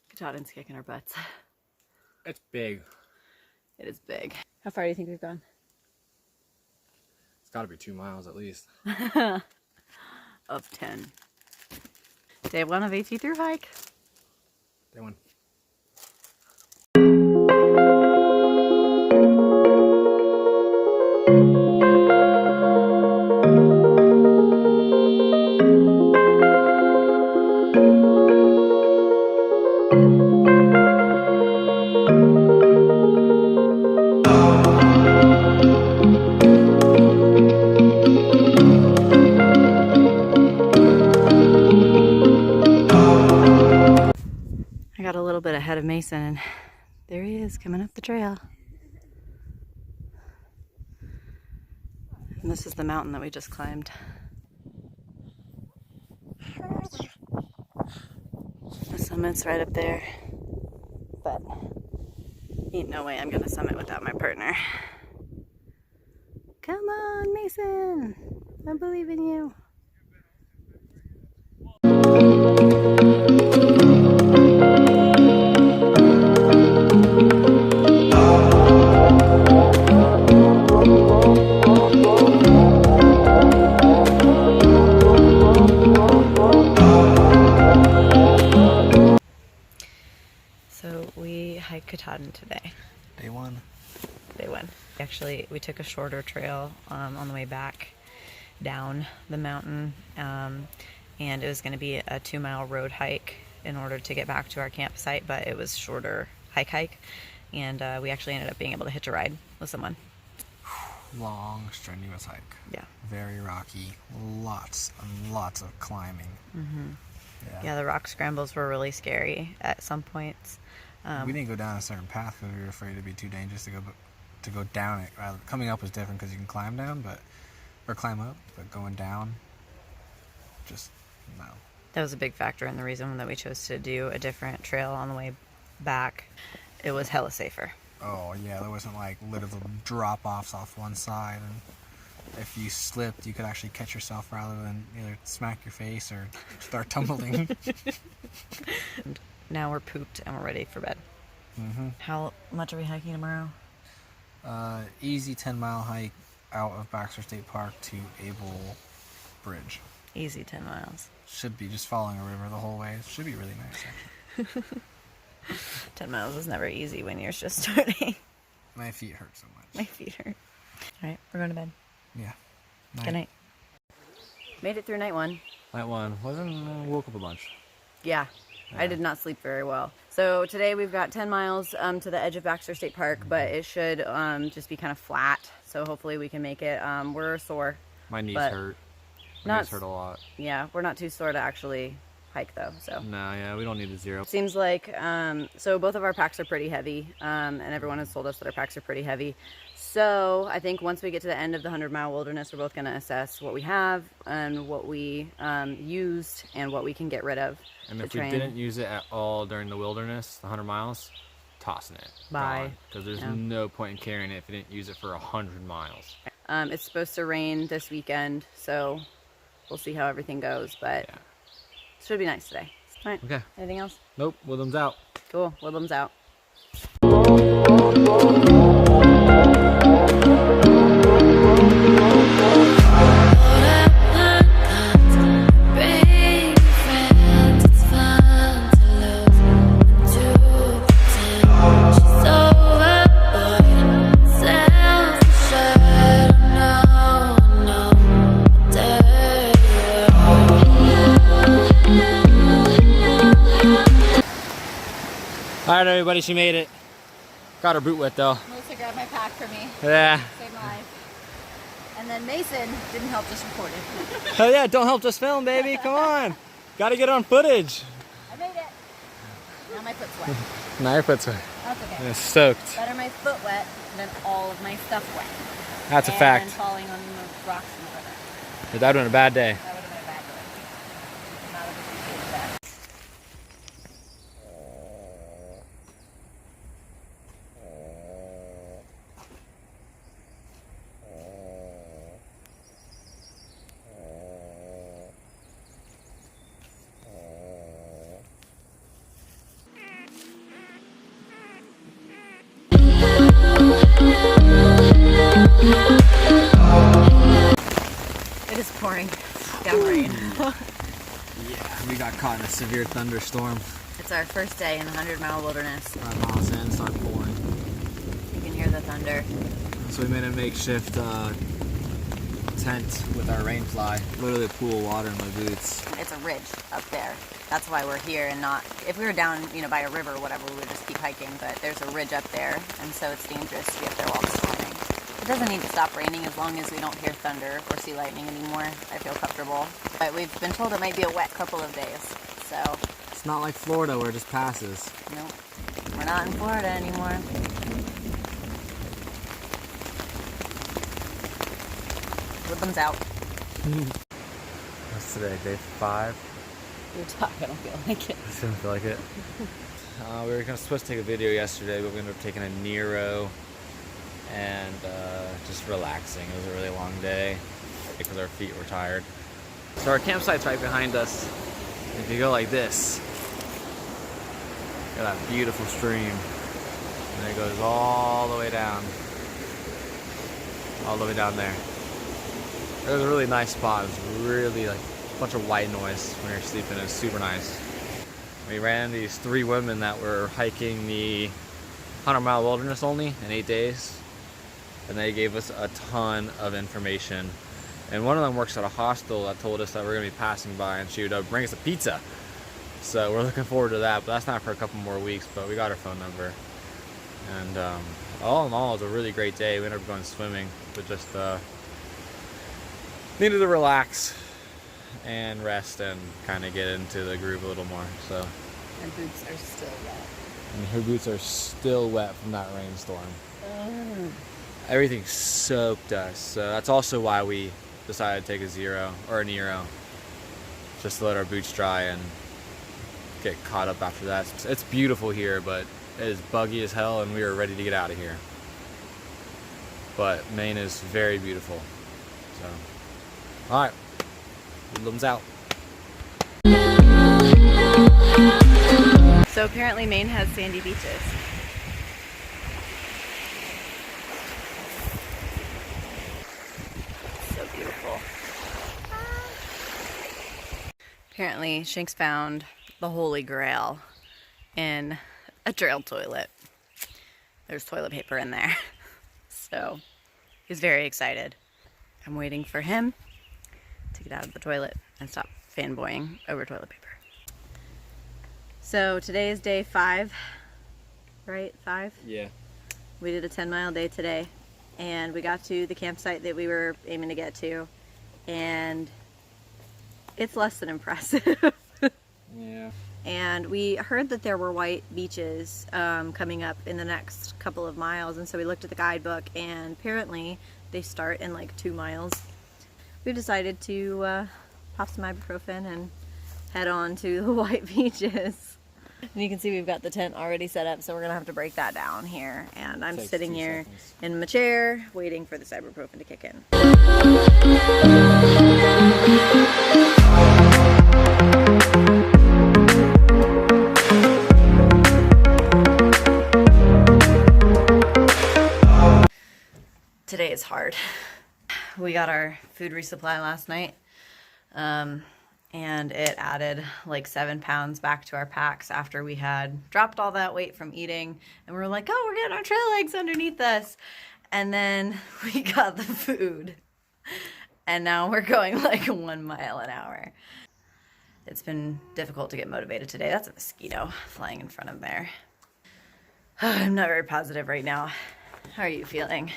Katahdin's kicking our butts. It's big. It is big. How far do you think we've gone? It's got to be 2 miles at least. Of 10. Day 1 of AT through hike. Day 1. I got a little bit ahead of Mason and there he is coming up the trail. And this is the mountain that we just climbed. The summit's right up there, but ain't no way I'm gonna summit without my partner. Come on, Mason, I believe in you. So we hiked Katahdin today. Day 1. Day 1. Actually, we took a shorter trail on the way back down the mountain, and it was going to be a 2-mile road hike in order to get back to our campsite, but it was shorter hike, and we actually ended up being able to hitch a ride with someone. Long, strenuous hike. Yeah. Very rocky. Lots and lots of climbing. Mm-hmm. Yeah. Yeah, the rock scrambles were really scary at some points. We didn't go down a certain path because we were afraid it'd be too dangerous to go down it. Coming up was different because you can climb down, or climb up, but going down, just no. That was a big factor in the reason that we chose to do a different trail on the way back. It was hella safer. Oh yeah, there wasn't like little drop-offs off one side, and if you slipped, you could actually catch yourself rather than either smack your face or start tumbling. Now we're pooped and we're ready for bed. Mm-hmm. How much are we hiking tomorrow? Easy 10-mile hike out of Baxter State Park to Able Bridge. Easy 10 miles. Should be just following a river the whole way. It should be really nice, actually. 10 miles is never easy when you're just starting. My feet hurt so much. My feet hurt. All right, we're going to bed. Yeah. Good night. Made it through night 1. Night 1. Woke up a bunch. Yeah. I did not sleep very well. So today we've got 10 miles to the edge of Baxter State Park, but it should just be kind of flat. So hopefully we can make it. We're sore. My knees hurt. My knees hurt a lot. Yeah, we're not too sore to actually hike though. So no, yeah, we don't need a 0. Seems like so both of our packs are pretty heavy, and everyone has told us that our packs are pretty heavy. So I think once we get to the end of the 100-mile wilderness, we're both going to assess what we have and what we used and what we can get rid of. And if we didn't use it at all during the wilderness, the 100 miles, tossing it. Bye. Because there's no point in carrying it if you didn't use it for 100 miles. It's supposed to rain this weekend, so we'll see how everything goes, but it should be nice today. All right. Okay. Anything else? Nope. Woodlands out. Cool. Woodlands out. Alright everybody, she made it. Got her boot wet though. Melissa grabbed my pack for me. Yeah. Saved my life. And then Mason didn't help us record it. Hell yeah, don't help us film, baby. Come on. Gotta get on footage. I made it. Now my foot's wet. Now your foot's wet. That's okay. It's soaked. Better my foot wet than all of my stuff wet. That's a fact. And falling on the rocks in the river. That would have been a bad day. That would have been a bad day. Not have appreciated that. caught in a severe thunderstorm. It's our first day in the 100-mile wilderness. 5 miles in, started pouring. You can hear the thunder. So we made a makeshift tent with our rain fly. Literally a pool of water in my boots. It's a ridge up there. That's why we're here and not, if we were down, you know, by a river or whatever, we would just keep hiking, but there's a ridge up there, and so it's dangerous to be up there while it's storming. It doesn't need to stop raining as long as we don't hear thunder or see lightning anymore. I feel comfortable. But we've been told it might be a wet couple of days, so. It's not like Florida where it just passes. Nope. We're not in Florida anymore. Woodlands out. What's today, day 5? You're tough, I don't feel like it. I just didn't feel like it. We were supposed to take a video yesterday, but we ended up taking a Nero and just relaxing. It was a really long day because our feet were tired. So our campsite's right behind us. If you go like this, look at that beautiful stream. And it goes all the way down. All the way down there. It was a really nice spot. It was really like a bunch of white noise when you're sleeping. It was super nice. We ran these 3 women that were hiking the 100-mile wilderness only in 8 days. And they gave us a ton of information. And one of them works at a hostel that told us that we're going to be passing by and she would bring us a pizza. So we're looking forward to that, but that's not for a couple more weeks, but we got her phone number. And all in all, it was a really great day. We ended up going swimming, but just needed to relax and rest and kind of get into the groove a little more. So. And boots are still wet. And her boots are still wet from that rainstorm. Everything soaked us, so that's also why we decided to take a Nero, just to let our boots dry and get caught up after that. It's beautiful here, but it is buggy as hell, and we are ready to get out of here. But Maine is very beautiful. So, all right, Woodlands out. So apparently Maine has sandy beaches. So beautiful. Apparently Shanks found the Holy Grail in a trail toilet. There's toilet paper in there. So he's very excited. I'm waiting for him to get out of the toilet and stop fanboying over toilet paper. So today is day 5, right? 5? Yeah. We did a 10-mile day today, and we got to the campsite that we were aiming to get to, and it's less than impressive. Yeah. And we heard that there were white beaches coming up in the next couple of miles, and so we looked at the guidebook, and apparently they start in like 2 miles. We decided to pop some ibuprofen and head on to the white beaches. And you can see we've got the tent already set up, so we're gonna have to break that down here. And I'm sitting here in my chair waiting for this ibuprofen to kick in. Today is hard. We got our food resupply last night. And it added like 7 pounds back to our packs after we had dropped all that weight from eating. And we were like, oh, we're getting our trail legs underneath us. And then we got the food. And now we're going like 1 mile an hour. It's been difficult to get motivated today. That's a mosquito flying in front of there. I'm not very positive right now. How are you feeling?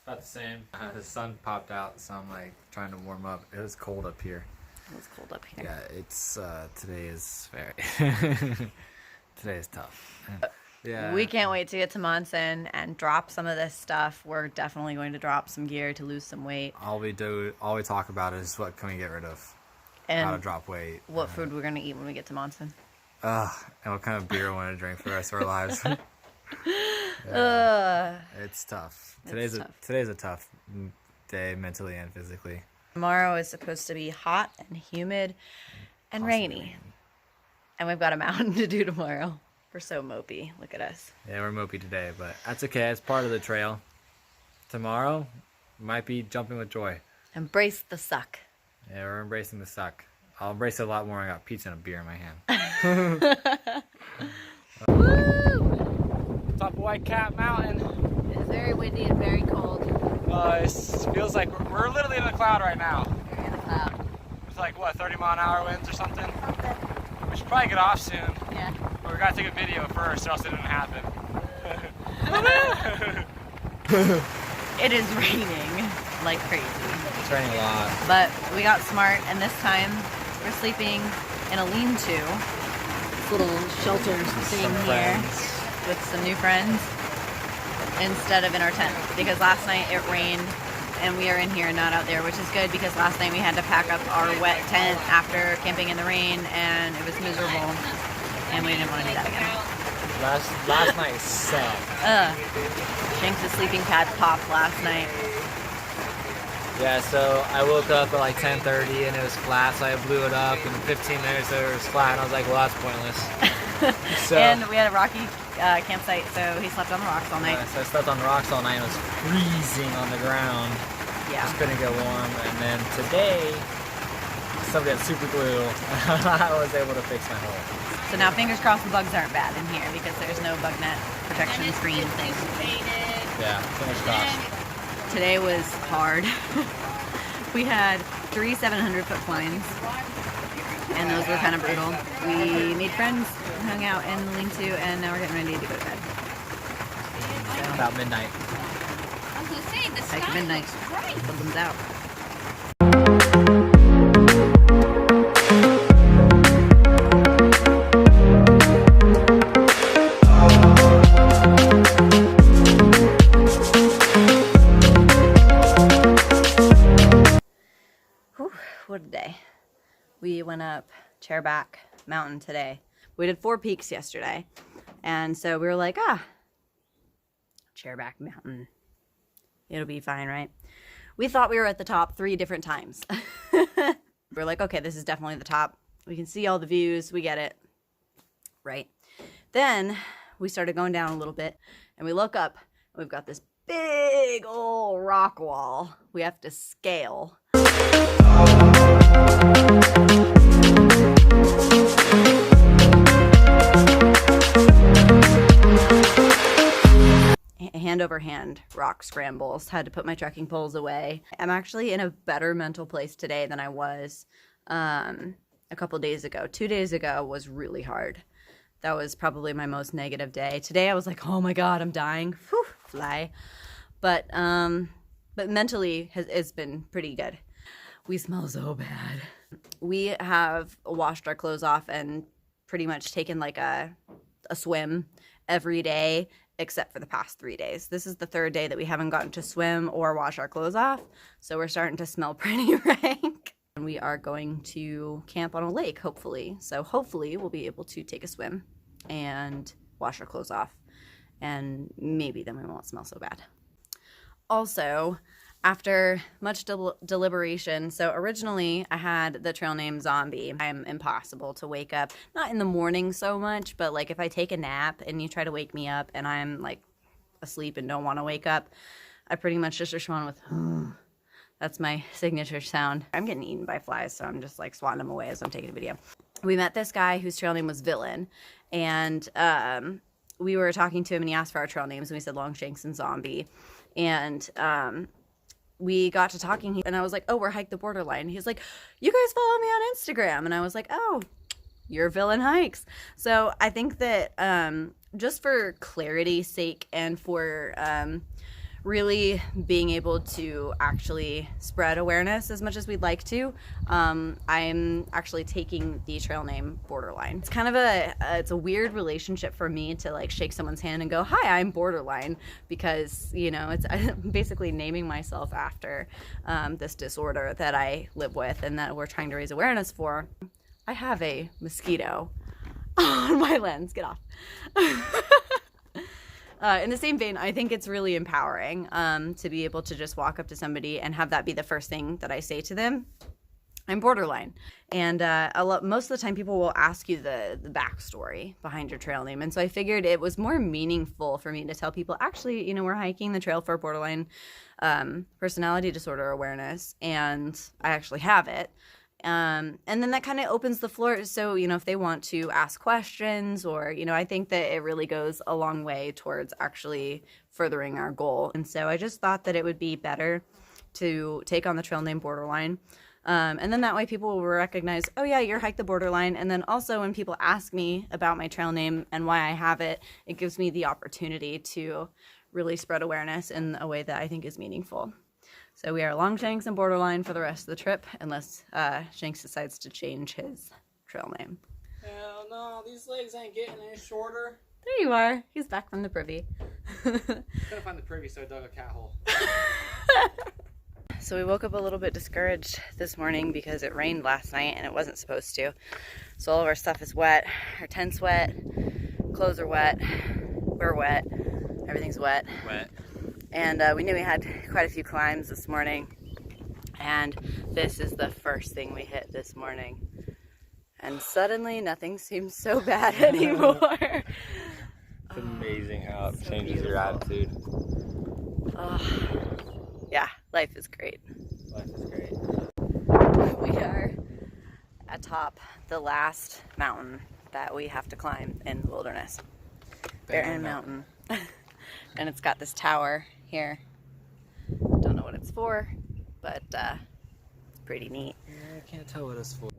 About the same. The sun popped out, so I'm like trying to warm up. It was cold up here. It's cold up here. Yeah, it's today is very today is tough. Yeah. We can't wait to get to Monson and drop some of this stuff. We're definitely going to drop some gear to lose some weight. All we talk about is what can we get rid of, and how to drop weight, what food we're gonna eat when we get to Monson. And what kind of beer we want to drink for the rest of our lives. It's tough. Today's a tough day mentally and physically. Tomorrow is supposed to be hot and humid and rainy. And we've got a mountain to do tomorrow. We're so mopey. Look at us. Yeah, we're mopey today, but that's okay. It's part of the trail. Tomorrow might be jumping with joy. Embrace the suck. Yeah, we're embracing the suck. I'll embrace it a lot more. I got pizza and a beer in my hand. Woo! Top of White Cat Mountain. It's very windy and very cold. It feels like we're literally in a cloud right now. We're in a cloud. It's like, what, 30-mile-an-hour winds or something? We should probably get off soon. Yeah. But we gotta take a video first or else it didn't happen. It is raining like crazy. It's raining a lot. But we got smart, and this time we're sleeping in a lean-to. This little shelter thing here with some new friends instead of in our tent. Because last night it rained and we are in here, not out there, which is good because last night we had to pack up our wet tent after camping in the rain and it was miserable and we didn't want to do that again. Last night sucked. Shanks' sleeping pad popped last night. Yeah, so I woke up at like 10:30 and it was flat, so I blew it up. And in 15 minutes it was flat, and I was like, well, that's pointless. And we had a rocky campsite, so he slept on the rocks all night. So I slept on the rocks all night and it was freezing on the ground. Yeah. Just couldn't get warm. And then today, somebody had super glue. I was able to fix my hole. So now fingers crossed the bugs aren't bad in here because there's no bug net protection screen thing. Yeah, fingers crossed. Today was hard. We had 3 700-foot climbs, and those were kind of brutal. We made friends, hung out in the lean-to, and now we're getting ready to go to bed. So, About midnight. I was gonna say, the sky like midnight, looks bright. Hoodlums out. What a day. We went up Chairback Mountain today. We did 4 peaks yesterday. And so we were like, Chairback Mountain. It'll be fine, right? We thought we were at the top 3 different times. We're like, okay, this is definitely the top. We can see all the views. We get it. Right. Then we started going down a little bit and we look up and we've got this big old rock wall we have to scale. Hand over hand rock scrambles. Had to put my trekking poles away. I'm actually in a better mental place today than I was a couple days ago. 2 days ago was really hard. That was probably my most negative day. Today I was like, oh my God, I'm dying. Whew, fly. But mentally it's been pretty good. We smell so bad. We have washed our clothes off and pretty much taken like a swim every day except for the past 3 days. This is the 3rd day that we haven't gotten to swim or wash our clothes off. So we're starting to smell pretty rank. And we are going to camp on a lake, hopefully. So hopefully we'll be able to take a swim and wash our clothes off. And maybe then we won't smell so bad. Also, after much deliberation, so originally I had the trail name Zombie. I'm impossible to wake up, not in the morning so much, but like if I take a nap and you try to wake me up and I'm like asleep and don't want to wake up, I pretty much just respond with, that's my signature sound. I'm getting eaten by flies, so I'm just like swatting them away as I'm taking a video. We met this guy whose trail name was Villain, and we were talking to him and he asked for our trail names and we said Longshanks and Zombie. And we got to talking and I was like, oh, we're Hike the Borderline. He's like, you guys follow me on Instagram. And I was like, oh, you're Villain Hikes. So I think that just for clarity's sake and for really being able to actually spread awareness as much as we'd like to, I'm actually taking the trail name Borderline. It's kind of it's a weird relationship for me to like shake someone's hand and go, hi, I'm Borderline, because, you know, it's basically naming myself after this disorder that I live with and that we're trying to raise awareness for. I have a mosquito on my lens. Get off. In the same vein, I think it's really empowering to be able to just walk up to somebody and have that be the first thing that I say to them. I'm Borderline. And most of the time people will ask you the backstory behind your trail name. And so I figured it was more meaningful for me to tell people, actually, you know, we're hiking the trail for borderline personality disorder awareness. And I actually have it. And then that kind of opens the floor. So, if they want to ask questions or, I think that it really goes a long way towards actually furthering our goal. And so I just thought that it would be better to take on the trail name Borderline. And then that way people will recognize, oh yeah, you're Hike the Borderline. And then also when people ask me about my trail name and why I have it, it gives me the opportunity to really spread awareness in a way that I think is meaningful. So we are Longshanks and Borderline for the rest of the trip, unless Shanks decides to change his trail name. Hell no, these legs ain't getting any shorter. There you are. He's back from the privy. Couldn't find the privy, so I dug a cat hole. So we woke up a little bit discouraged this morning because it rained last night and it wasn't supposed to. So all of our stuff is wet. Our tent's wet. Clothes are wet. We're wet. Everything's wet. And we knew we had quite a few climbs this morning. And this is the first thing we hit this morning. And suddenly nothing seems so bad anymore. It's amazing how it so changes your attitude. Yeah, life is great. Life is great. We are atop the last mountain that we have to climb in the wilderness. Barren Mountain. And it's got this tower here. Don't know what it's for, but it's pretty neat. Yeah, I can't tell what it's for.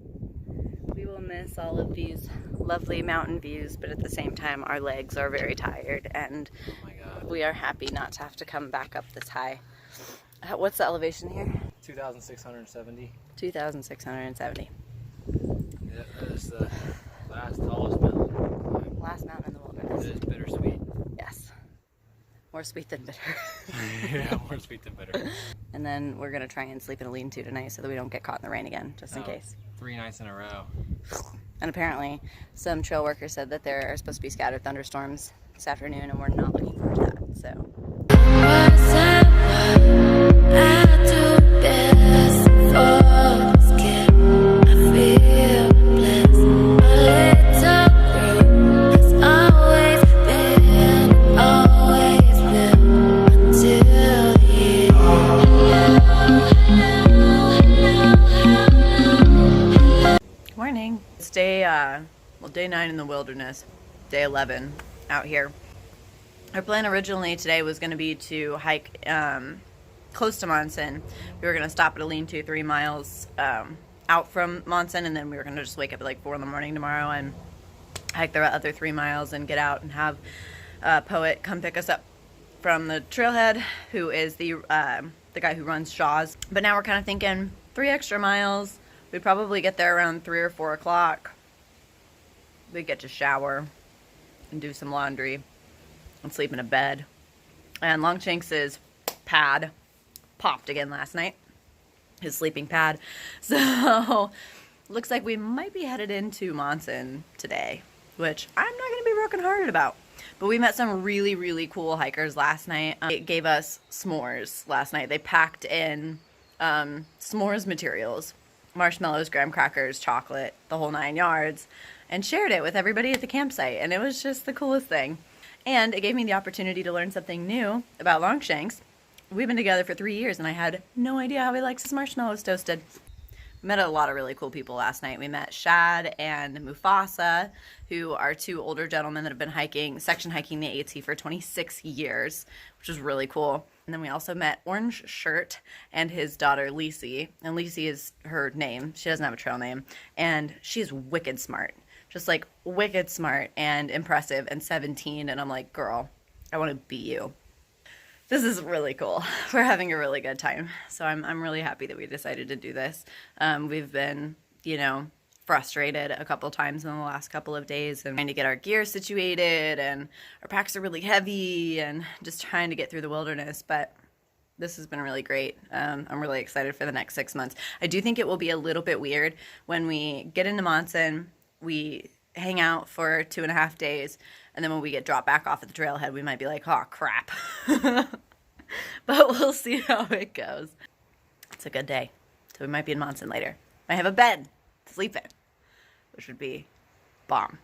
We will miss all of these lovely mountain views, but at the same time our legs are very tired and Oh my god. we are happy not to have to come back up this high. What's the elevation here? 2,670. 2,670. Yeah, that is the last tallest mountain. Last mountain in the It wilderness. is bittersweet. Yes. More sweet than bitter. Yeah, more sweet than bitter. And then we're going to try and sleep in a lean-to tonight so that we don't get caught in the rain again, just in case. 3 nights in a row. And apparently some trail workers said that there are supposed to be scattered thunderstorms this afternoon, and we're not looking forward to that. So. Morning. It's day 9 in the wilderness, day 11 out here. Our plan originally today was going to be to hike close to Monson. We were going to stop at a lean-to 3 miles out from Monson, and then we were going to just wake up at like 4 in the morning tomorrow and hike the other 3 miles and get out and have Poet come pick us up from the trailhead, who is the guy who runs Shaw's. But now we're kind of thinking 3 extra miles. We'd probably get there around 3 or 4 o'clock. We'd get to shower and do some laundry and sleep in a bed. And Longshanks' pad popped again last night, his sleeping pad. So looks like we might be headed into Monson today, which I'm not going to be brokenhearted about. But we met some really, really cool hikers last night. It gave us s'mores last night. They packed in s'mores materials, marshmallows, graham crackers, chocolate, the whole 9 yards, and shared it with everybody at the campsite. And it was just the coolest thing. And it gave me the opportunity to learn something new about Longshanks. We've been together for 3 years, and I had no idea how he likes his marshmallows toasted. We met a lot of really cool people last night. We met Shad and Mufasa, who are 2 older gentlemen that have been section hiking the AT for 26 years, which is really cool. And then we also met Orange Shirt and his daughter, Lisi. And Lisi is her name. She doesn't have a trail name. And she's wicked smart. Just like wicked smart and impressive and 17. And I'm like, girl, I want to be you. This is really cool. We're having a really good time. So I'm really happy that we decided to do this. We've been, frustrated a couple times in the last couple of days and trying to get our gear situated, and our packs are really heavy and just trying to get through the wilderness. But this has been really great. I'm really excited for the next 6 months. I do think it will be a little bit weird when we get into Monson. We hang out for 2.5 days, and then when we get dropped back off at the trailhead, we might be like, oh crap. But we'll see how it goes. It's a good day. So we might be in Monson later. I have a bed to sleep in, which would be bomb.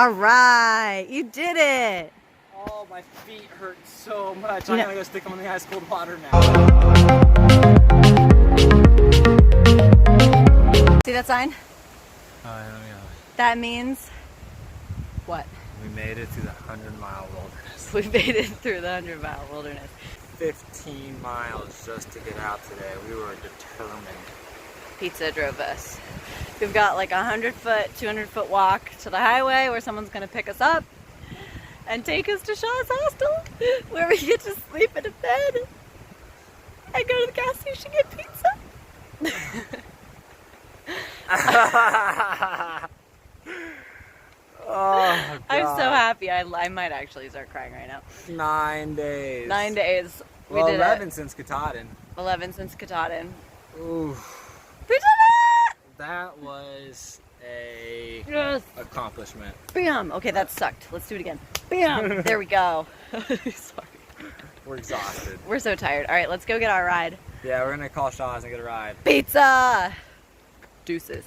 All right, you did it. Oh, my feet hurt so much. You I'm know- gonna go stick them in the ice cold water now. See that sign? That means what? We made it to the 100-mile wilderness. We made it through the 100-mile wilderness. 15 miles just to get out today. We were determined. Pizza drove us. We've got like a 100-foot, 200-foot walk to the highway where someone's gonna pick us up and take us to Shaw's Hostel, where we get to sleep in a bed and go to the gas station and get pizza. Oh, I'm so happy. I might actually start crying right now. 9 days. 9 days. We Well, did 11 it. since Katahdin. 11 since Katahdin. Ooh, We did it! that was a Yes. accomplishment. Bam! Okay, that sucked. Let's do it again. Bam! There we go. Sorry. We're exhausted. We're so tired. All right, let's go get our ride. Yeah, we're gonna call Shaw's and get a ride. Pizza! Deuces.